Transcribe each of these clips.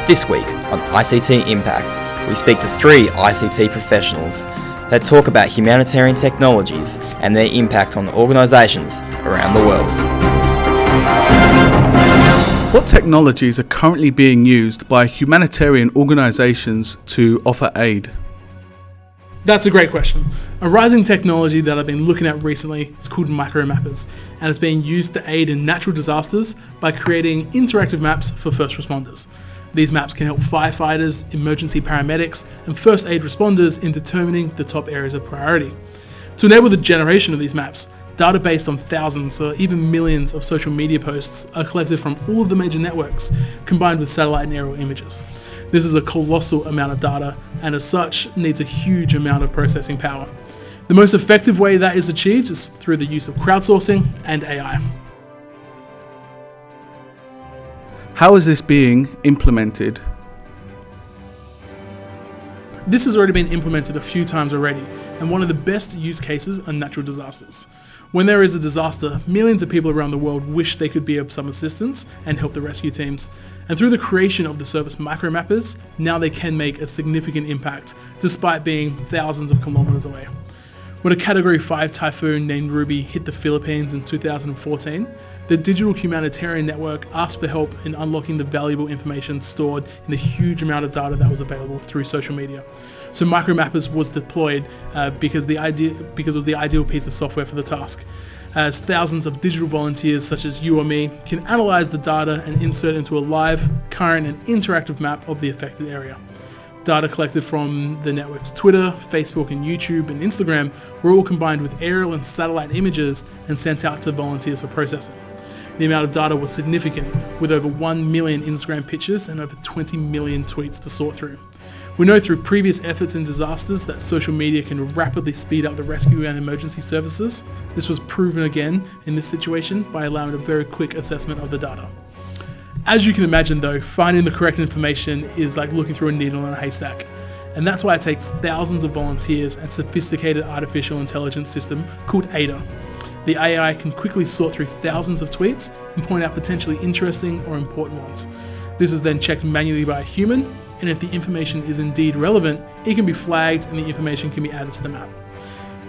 This week on ICT Impact, we speak to 3 ICT professionals that talk about humanitarian technologies and their impact on organisations around the world. What technologies are currently being used by humanitarian organisations to offer aid? That's a great question. A rising technology that I've been looking at recently is called micromappers, and it's being used to aid in natural disasters by creating interactive maps for first responders. These maps can help firefighters, emergency paramedics, and first aid responders in determining the top areas of priority. To enable the generation of these maps, data based on thousands or even millions of social media posts are collected from all of the major networks, combined with satellite and aerial images. This is a colossal amount of data, and as such, needs a huge amount of processing power. The most effective way that is achieved is through the use of crowdsourcing and AI. How is this being implemented? This has already been implemented a few times already, and one of the best use cases are natural disasters. When there is a disaster, millions of people around the world wish they could be of some assistance and help the rescue teams. And through the creation of the service micromappers, now they can make a significant impact, despite being thousands of kilometers away. When a Category 5 typhoon named Ruby hit the Philippines in 2014, the Digital Humanitarian Network asked for help in unlocking the valuable information stored in the huge amount of data that was available through social media. So micromappers was deployed because it was the ideal piece of software for the task, as thousands of digital volunteers such as you or me can analyze the data and insert into a live, current and interactive map of the affected area. Data collected from the network's Twitter, Facebook and YouTube and Instagram were all combined with aerial and satellite images and sent out to volunteers for processing. The amount of data was significant, with over 1 million Instagram pictures and over 20 million tweets to sort through. We know through previous efforts in disasters that social media can rapidly speed up the rescue and emergency services. This was proven again in this situation by allowing a very quick assessment of the data. As you can imagine though, finding the correct information is like looking through a needle in a haystack. And that's why it takes thousands of volunteers and sophisticated artificial intelligence system called ADA. The AI can quickly sort through thousands of tweets and point out potentially interesting or important ones. This is then checked manually by a human, and if the information is indeed relevant, it can be flagged and the information can be added to the map.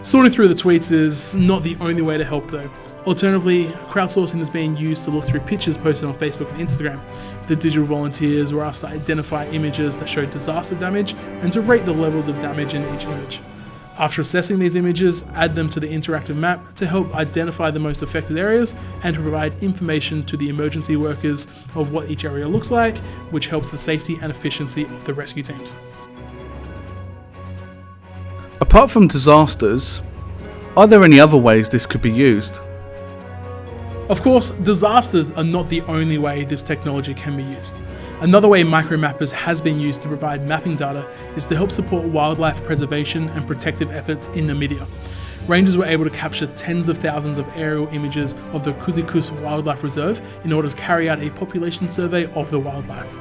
Sorting through the tweets is not the only way to help though. Alternatively, crowdsourcing is being used to look through pictures posted on Facebook and Instagram. The digital volunteers were asked to identify images that show disaster damage and to rate the levels of damage in each image. After assessing these images, add them to the interactive map to help identify the most affected areas and to provide information to the emergency workers of what each area looks like, which helps the safety and efficiency of the rescue teams. Apart from disasters, are there any other ways this could be used? Of course, disasters are not the only way this technology can be used. Another way micromappers has been used to provide mapping data is to help support wildlife preservation and protective efforts in Namibia. Rangers were able to capture tens of thousands of aerial images of the Kuzikus Wildlife Reserve in order to carry out a population survey of the wildlife.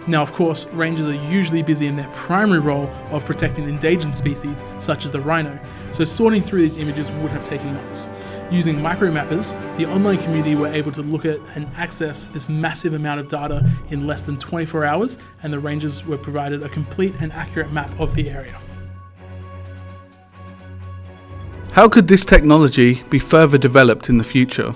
Now, of course, rangers are usually busy in their primary role of protecting endangered species such as the rhino, so sorting through these images would have taken months. Using micromappers, the online community were able to look at and access this massive amount of data in less than 24 hours, and the rangers were provided a complete and accurate map of the area. How could this technology be further developed in the future?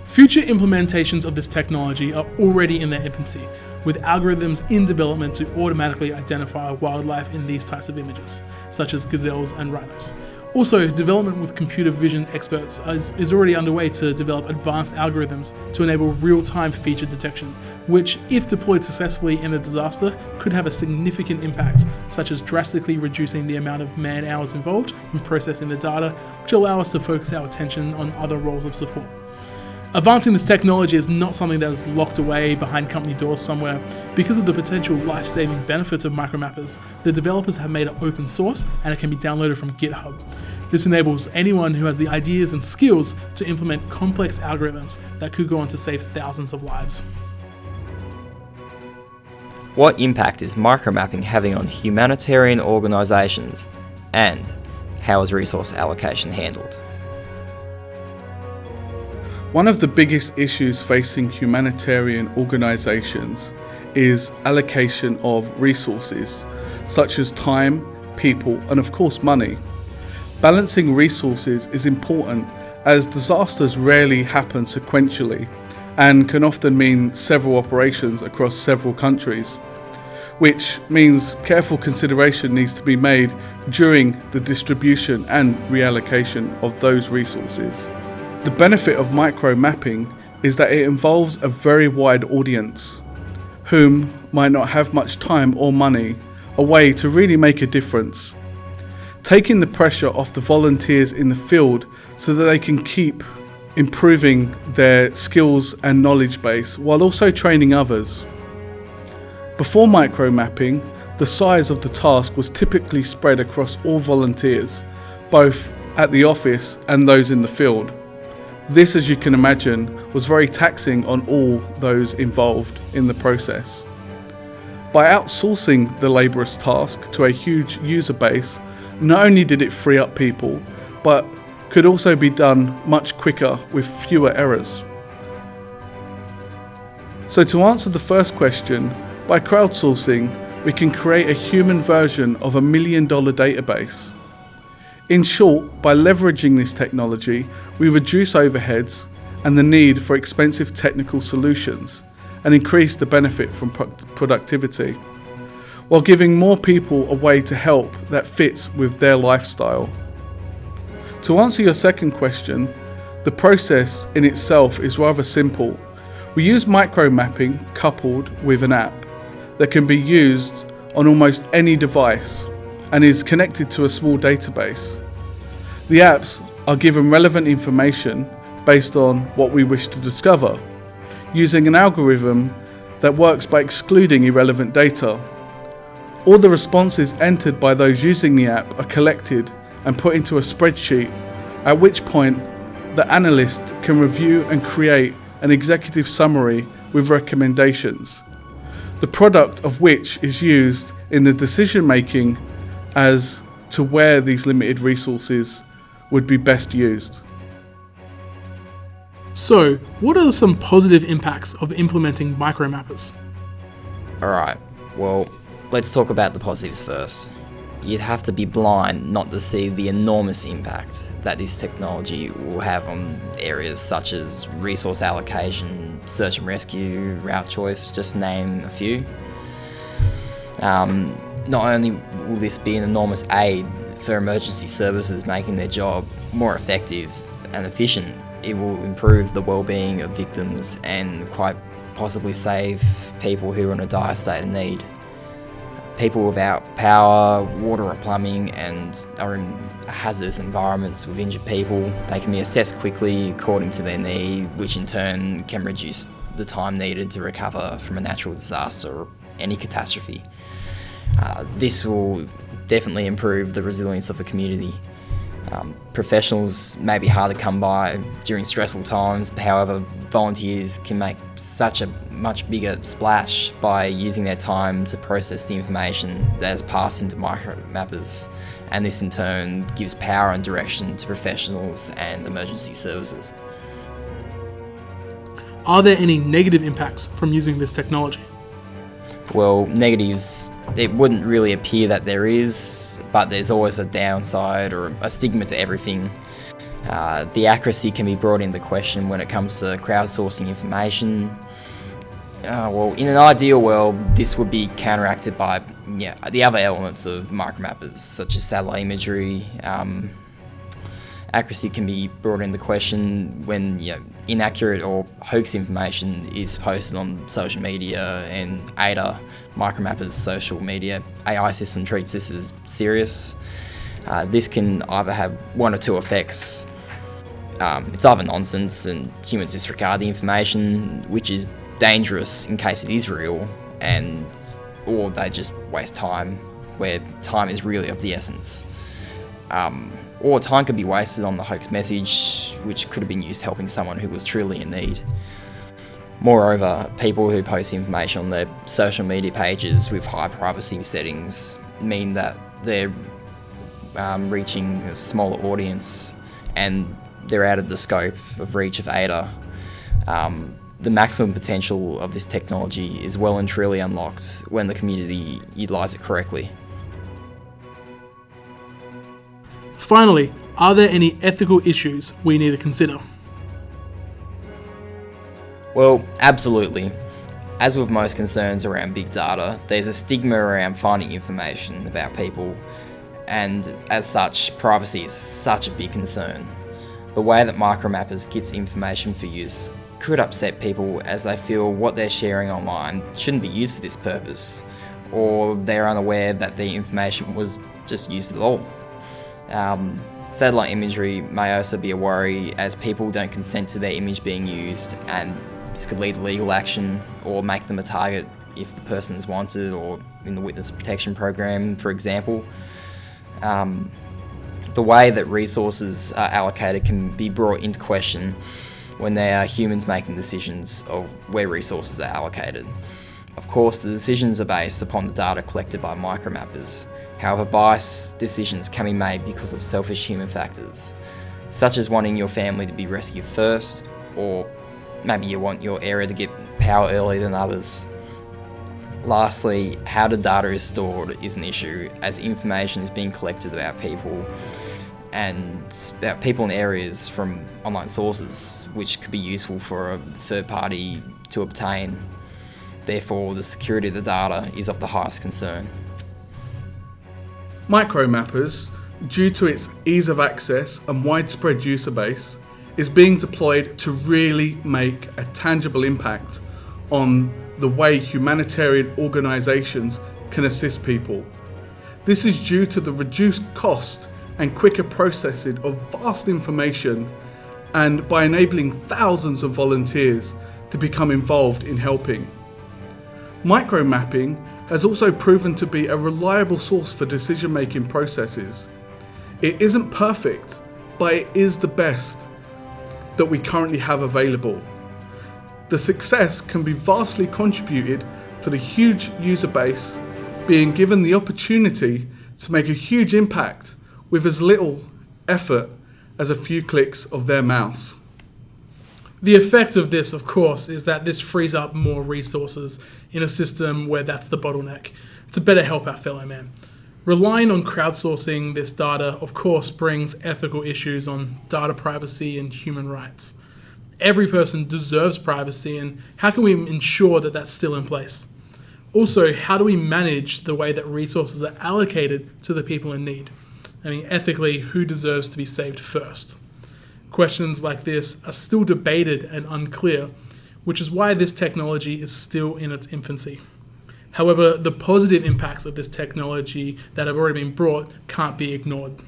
Future implementations of this technology are already in their infancy, with algorithms in development to automatically identify wildlife in these types of images, such as gazelles and rhinos. Also, development with computer vision experts is already underway to develop advanced algorithms to enable real-time feature detection, which, if deployed successfully in a disaster, could have a significant impact, such as drastically reducing the amount of man-hours involved in processing the data, which allow us to focus our attention on other roles of support. Advancing this technology is not something that is locked away behind company doors somewhere. Because of the potential life-saving benefits of micromappers, the developers have made it open source and it can be downloaded from GitHub. This enables anyone who has the ideas and skills to implement complex algorithms that could go on to save thousands of lives. What impact is micromapping having on humanitarian organisations, and how is resource allocation handled? One of the biggest issues facing humanitarian organisations is allocation of resources, such as time, people, and of course money. Balancing resources is important as disasters rarely happen sequentially and can often mean several operations across several countries, which means careful consideration needs to be made during the distribution and reallocation of those resources. The benefit of micro mapping is that it involves a very wide audience whom might not have much time or money, a way to really make a difference, taking the pressure off the volunteers in the field so that they can keep improving their skills and knowledge base while also training others. Before micro mapping, the size of the task was typically spread across all volunteers, both at the office and those in the field. This, as you can imagine, was very taxing on all those involved in the process. By outsourcing the laborious task to a huge user base, not only did it free up people, but could also be done much quicker with fewer errors. So to answer the first question, by crowdsourcing, we can create a human version of $1 million database. In short, by leveraging this technology, we reduce overheads and the need for expensive technical solutions and increase the benefit from productivity, while giving more people a way to help that fits with their lifestyle. To answer your second question, the process in itself is rather simple. We use micro mapping coupled with an app that can be used on almost any device and is connected to a small database. The apps are given relevant information based on what we wish to discover, using an algorithm that works by excluding irrelevant data. All the responses entered by those using the app are collected and put into a spreadsheet, at which point the analyst can review and create an executive summary with recommendations, the product of which is used in the decision making as to where these limited resources would be best used. So, what are some positive impacts of implementing micromappers? Alright, well, let's talk about the positives first. You'd have to be blind not to see the enormous impact that this technology will have on areas such as resource allocation, search and rescue, route choice, just name a few. Not only will this be an enormous aid for emergency services making their job more effective and efficient, it will improve the well-being of victims and quite possibly save people who are in a dire state of need. People without power, water or plumbing and are in hazardous environments with injured people, they can be assessed quickly according to their need, which in turn can reduce the time needed to recover from a natural disaster or any catastrophe. This will definitely improve the resilience of a community. Professionals may be hard to come by during stressful times, however, volunteers can make such a much bigger splash by using their time to process the information that is passed into micromappers, and this in turn gives power and direction to professionals and emergency services. Are there any negative impacts from using this technology? Well, negatives, it wouldn't really appear that there is, but there's always a downside or a stigma to everything. The accuracy can be brought into question when it comes to crowdsourcing information. Well, in an ideal world, this would be counteracted by the other elements of micromappers, such as satellite imagery. Accuracy can be brought into question when inaccurate or hoax information is posted on social media, and ADA, Micromappers' social media AI system, treats this as serious. This can either have one or two effects. It's either nonsense and humans disregard the information, which is dangerous in case it is real, or they just waste time, where time is really of the essence. Or time could be wasted on the hoax message, which could have been used helping someone who was truly in need. Moreover, people who post information on their social media pages with high privacy settings mean that they're reaching a smaller audience, and they're out of the scope of reach of ADA. The maximum potential of this technology is well and truly unlocked when the community utilise it correctly. Finally, are there any ethical issues we need to consider? Well, absolutely. As with most concerns around big data, there's a stigma around finding information about people, and as such, privacy is such a big concern. The way that Micromappers gets information for use could upset people as they feel what they're sharing online shouldn't be used for this purpose, or they're unaware that the information was just used at all. Satellite imagery may also be a worry as people don't consent to their image being used, and this could lead to legal action or make them a target if the person is wanted, or in the witness protection program, for example. The way that resources are allocated can be brought into question when there are humans making decisions of where resources are allocated. Of course, the decisions are based upon the data collected by Micromappers. However, biased decisions can be made because of selfish human factors, such as wanting your family to be rescued first, or maybe you want your area to get power earlier than others. Lastly, how the data is stored is an issue, as information is being collected about people in areas from online sources, which could be useful for a third party to obtain. Therefore, the security of the data is of the highest concern. Micromappers, due to its ease of access and widespread user base, is being deployed to really make a tangible impact on the way humanitarian organisations can assist people. This is due to the reduced cost and quicker processing of vast information, and by enabling thousands of volunteers to become involved in helping. Micromapping has also proven to be a reliable source for decision-making processes. It isn't perfect, but it is the best that we currently have available. The success can be vastly contributed to the huge user base being given the opportunity to make a huge impact with as little effort as a few clicks of their mouse. The effect of this, of course, is that this frees up more resources in a system where that's the bottleneck, to better help our fellow man. Relying on crowdsourcing this data, of course, brings ethical issues on data privacy and human rights. Every person deserves privacy, and how can we ensure that that's still in place? Also, how do we manage the way that resources are allocated to the people in need? I mean, ethically, who deserves to be saved first? Questions like this are still debated and unclear, which is why this technology is still in its infancy. However, the positive impacts of this technology that have already been brought can't be ignored.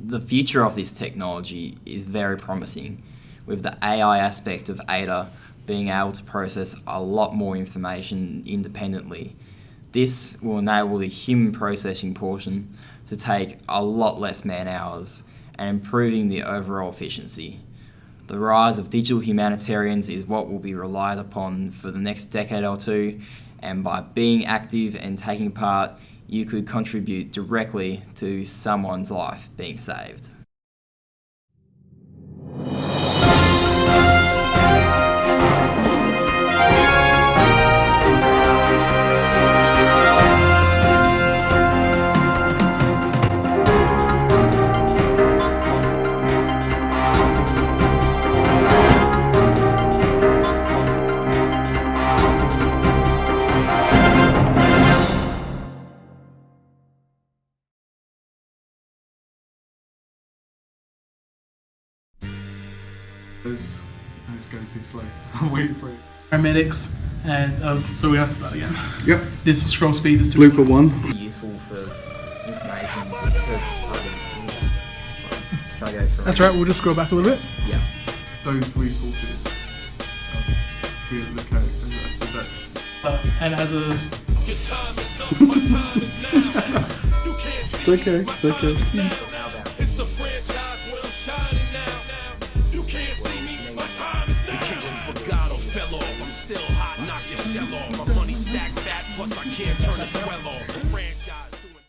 The future of this technology is very promising, with the AI aspect of ADA being able to process a lot more information independently. This will enable the human processing portion to take a lot less man-hours and improving the overall efficiency. The rise of digital humanitarians is what will be relied upon for the next decade or two, and by being active and taking part, you could contribute directly to someone's life being saved. It's going too slow. I'm waiting for it. Paramedics, and so we have to start again. Yep. This scroll speed is too Blooper one. Useful for information Can I go for That's right, we'll just scroll back a little bit. Yeah. Those resources. Here, look at it. So that. And as a... It's okay. It's okay.